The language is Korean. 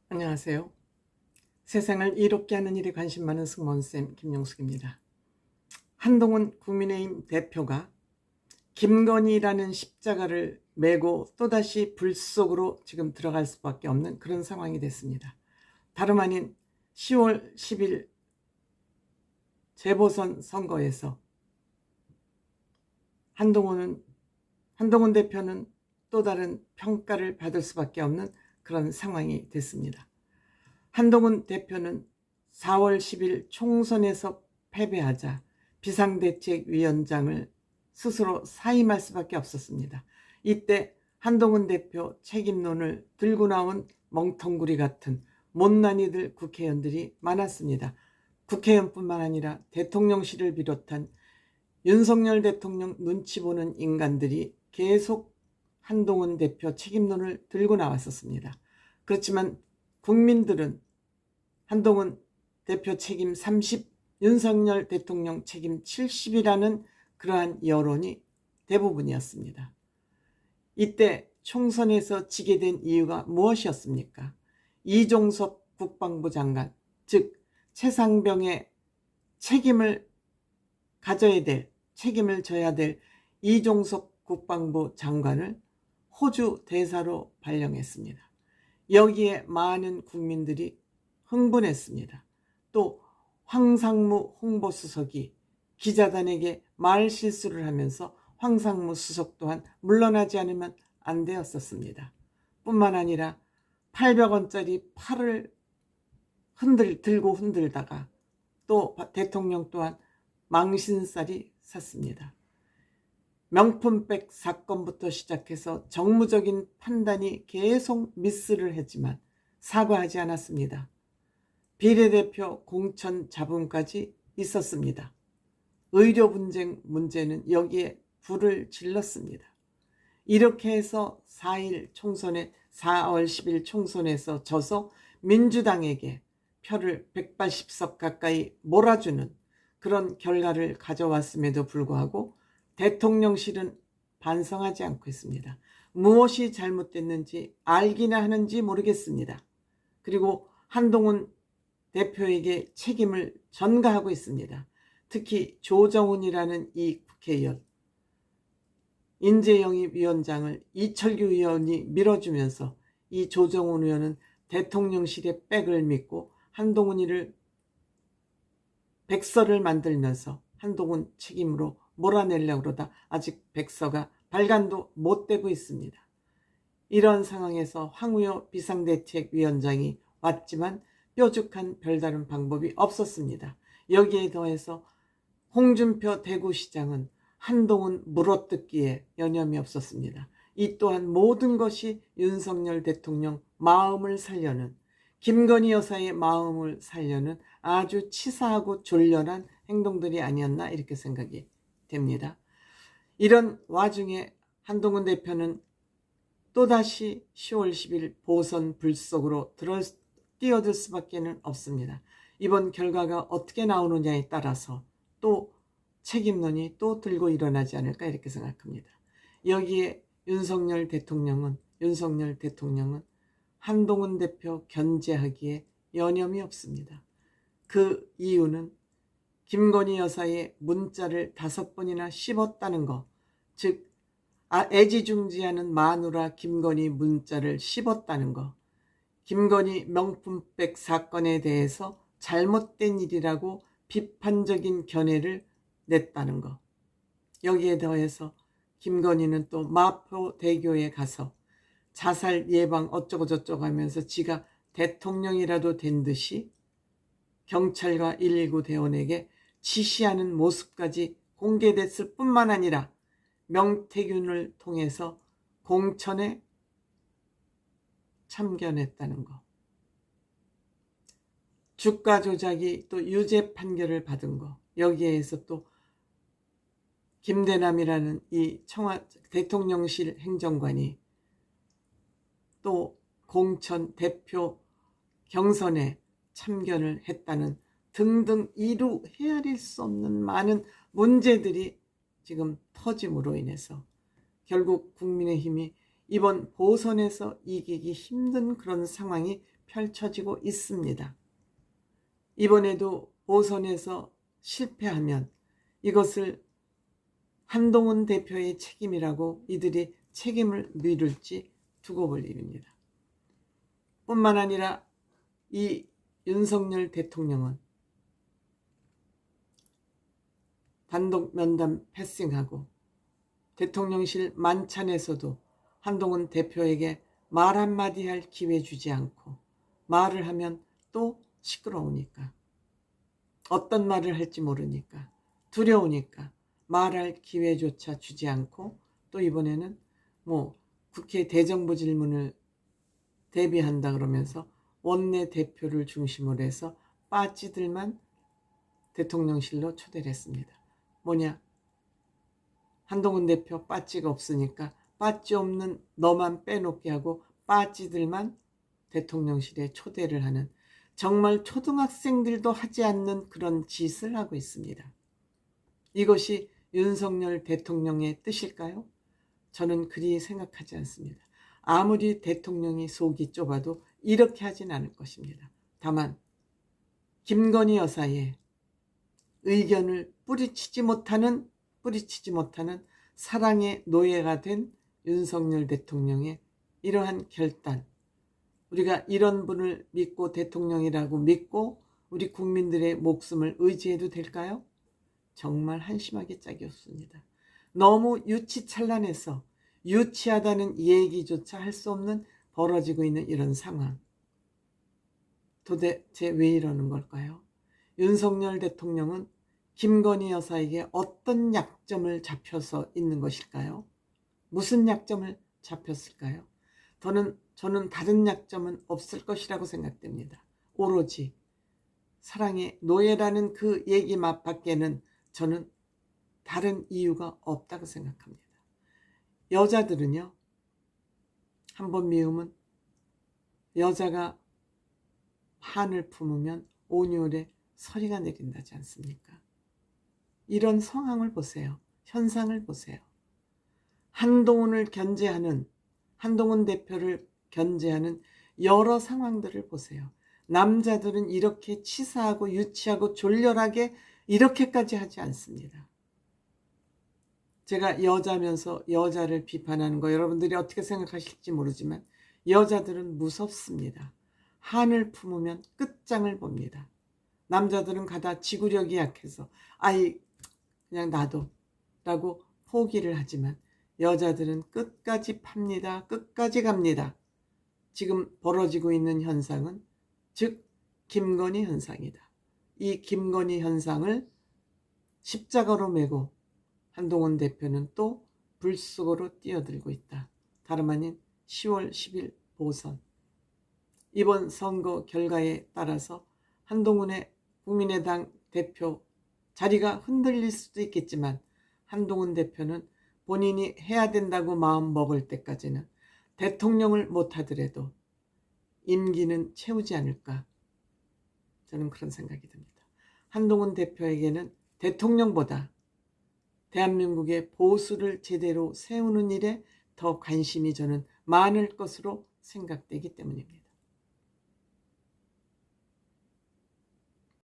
안녕하세요. 세상을 이롭게 하는 일에 관심 많은 승무원쌤 김용숙입니다. 한동훈 국민의힘 대표가 김건희라는 십자가를 메고 또다시 불 속으로 지금 들어갈 수밖에 없는 그런 상황이 됐습니다. 다름 아닌 10월 10일 재보선 선거에서 한동훈 대표는 또 다른 평가를 받을 수밖에 없는 그런 상황이 됐습니다. 한동훈 대표는 4월 10일 총선에서 패배하자 비상대책위원장을 스스로 사임할 수밖에 없었습니다. 이때 한동훈 대표 책임론을 들고 나온 멍텅구리 같은 못난이들 국회의원들이 많았습니다. 국회의원뿐만 아니라 대통령실을 비롯한 윤석열 대통령 눈치 보는 인간들이 계속 한동훈 대표 책임론을 들고 나왔었습니다. 그렇지만 국민들은 한동훈 대표 책임 30, 윤석열 대통령 책임 70이라는 그러한 여론이 대부분이었습니다. 이때 총선에서 지게 된 이유가 무엇이었습니까? 이종섭 국방부 장관, 즉 최상병의 책임을 가져야 될, 책임을 져야 될 이종섭 국방부 장관을 호주 대사로 발령했습니다. 여기에 많은 국민들이 흥분했습니다. 또 황상무 홍보수석이 기자단에게 말 실수를 하면서 황상무 수석 또한 물러나지 않으면 안 되었었습니다. 뿐만 아니라 800원짜리 팔을 들고 흔들다가 또 대통령 또한 망신살이 샀습니다. 명품백 사건부터 시작해서 정무적인 판단이 계속 미스를 했지만 사과하지 않았습니다. 비례대표 공천 잡음까지 있었습니다. 의료 분쟁 문제는 여기에 불을 질렀습니다. 이렇게 해서 4월 10일 총선에서 져서 민주당에게 표를 180석 가까이 몰아주는 그런 결과를 가져왔음에도 불구하고 대통령실은 반성하지 않고 있습니다. 무엇이 잘못됐는지 알기나 하는지 모르겠습니다. 그리고 한동훈 대표에게 책임을 전가하고 있습니다. 특히 조정훈이라는 이 국회의원, 인재영입위원장을 이철규 의원이 밀어주면서 이 조정훈 의원은 대통령실의 백을 믿고 한동훈이를 백서를 만들면서 한동훈 책임으로 몰아내려고 그러다 아직 백서가 발간도 못 되고 있습니다. 이런 상황에서 황우여 비상대책위원장이 왔지만 뾰족한 별다른 방법이 없었습니다. 여기에 더해서 홍준표 대구시장은 한동훈 물어뜯기에 여념이 없었습니다. 이 또한 모든 것이 윤석열 대통령 마음을 살려는, 김건희 여사의 마음을 살려는 아주 치사하고 졸렬한 행동들이 아니었나 이렇게 생각이 됩니다. 이런 와중에 한동훈 대표는 또다시 10월 10일 보선 불 속으로 뛰어들 수밖에 없습니다. 이번 결과가 어떻게 나오느냐에 따라서 또 책임론이 또 들고 일어나지 않을까 이렇게 생각합니다. 여기에 윤석열 대통령은 한동훈 대표 견제하기에 여념이 없습니다. 그 이유는 김건희 여사의 문자를 5번이나 씹었다는 것, 즉 애지중지하는 마누라 김건희 문자를 씹었다는 것, 김건희 명품백 사건에 대해서 잘못된 일이라고 비판적인 견해를 냈다는 것, 여기에 더해서 김건희는 또 마포대교에 가서 자살 예방 어쩌고 저쩌고 하면서 지가 대통령이라도 된 듯이 경찰과 119 대원에게 지시하는 모습까지 공개됐을 뿐만 아니라 명태균을 통해서 공천에 참견했다는 것, 주가 조작이 또 유죄 판결을 받은 것, 여기에서 또 김대남이라는 이 대통령실 행정관이 또 공천 대표 경선에 참견을 했다는 등등 이루 헤아릴 수 없는 많은 문제들이 지금 터짐으로 인해서 결국 국민의힘이 이번 보선에서 이기기 힘든 그런 상황이 펼쳐지고 있습니다. 이번에도 보선에서 실패하면 이것을 한동훈 대표의 책임이라고 이들이 책임을 미룰지 두고 볼 일입니다. 뿐만 아니라 이 윤석열 대통령은 단독 면담 패싱하고 대통령실 만찬에서도 한동훈 대표에게 말 한마디 할 기회 주지 않고, 말을 하면 또 시끄러우니까, 어떤 말을 할지 모르니까, 두려우니까 말할 기회조차 주지 않고, 또 이번에는 국회 대정부 질문을 대비한다 그러면서 원내 대표를 중심으로 해서 빠찌들만 대통령실로 초대를 했습니다. 뭐냐? 한동훈 대표 빠찌가 없으니까 빠찌 없는 너만 빼놓게 하고 빠찌들만 대통령실에 초대를 하는, 정말 초등학생들도 하지 않는 그런 짓을 하고 있습니다. 이것이 윤석열 대통령의 뜻일까요? 저는 그리 생각하지 않습니다. 아무리 대통령이 속이 좁아도 이렇게 하진 않을 것입니다. 다만 김건희 여사의 의견을 뿌리치지 못하는 사랑의 노예가 된 윤석열 대통령의 이러한 결단, 우리가 이런 분을 믿고 대통령이라고 믿고 우리 국민들의 목숨을 의지해도 될까요? 정말 한심하게 짝이 없습니다. 너무 유치찬란해서 유치하다는 얘기조차 할 수 없는 벌어지고 있는 이런 상황. 도대체 왜 이러는 걸까요? 윤석열 대통령은 김건희 여사에게 어떤 약점을 잡혀서 있는 것일까요? 무슨 약점을 잡혔을까요? 저는 다른 약점은 없을 것이라고 생각됩니다. 오로지 사랑의 노예라는 그 얘기 밖에는 저는 다른 이유가 없다고 생각합니다. 여자들은요, 한번 미우면 여자가 한을 품으면 온유월에 서리가 내린다지 않습니까? 이런 상황을 보세요. 현상을 보세요. 한동훈 대표를 견제하는 여러 상황들을 보세요. 남자들은 이렇게 치사하고 유치하고 졸렬하게 이렇게까지 하지 않습니다. 제가 여자면서 여자를 비판하는 거 여러분들이 어떻게 생각하실지 모르지만 여자들은 무섭습니다. 한을 품으면 끝장을 봅니다. 남자들은 가다 지구력이 약해서 그냥 놔둬 라고 포기를 하지만 여자들은 끝까지 팝니다. 끝까지 갑니다. 지금 벌어지고 있는 현상은 즉 김건희 현상이다. 이 김건희 현상을 십자가로 메고 한동훈 대표는 또 불쑥으로 뛰어들고 있다. 다름 아닌 10월 10일 보선. 이번 선거 결과에 따라서 한동훈의 국민의당 대표 자리가 흔들릴 수도 있겠지만 한동훈 대표는 본인이 해야 된다고 마음 먹을 때까지는 대통령을 못하더라도 임기는 채우지 않을까, 저는 그런 생각이 듭니다. 한동훈 대표에게는 대통령보다 대한민국의 보수를 제대로 세우는 일에 더 관심이 저는 많을 것으로 생각되기 때문입니다.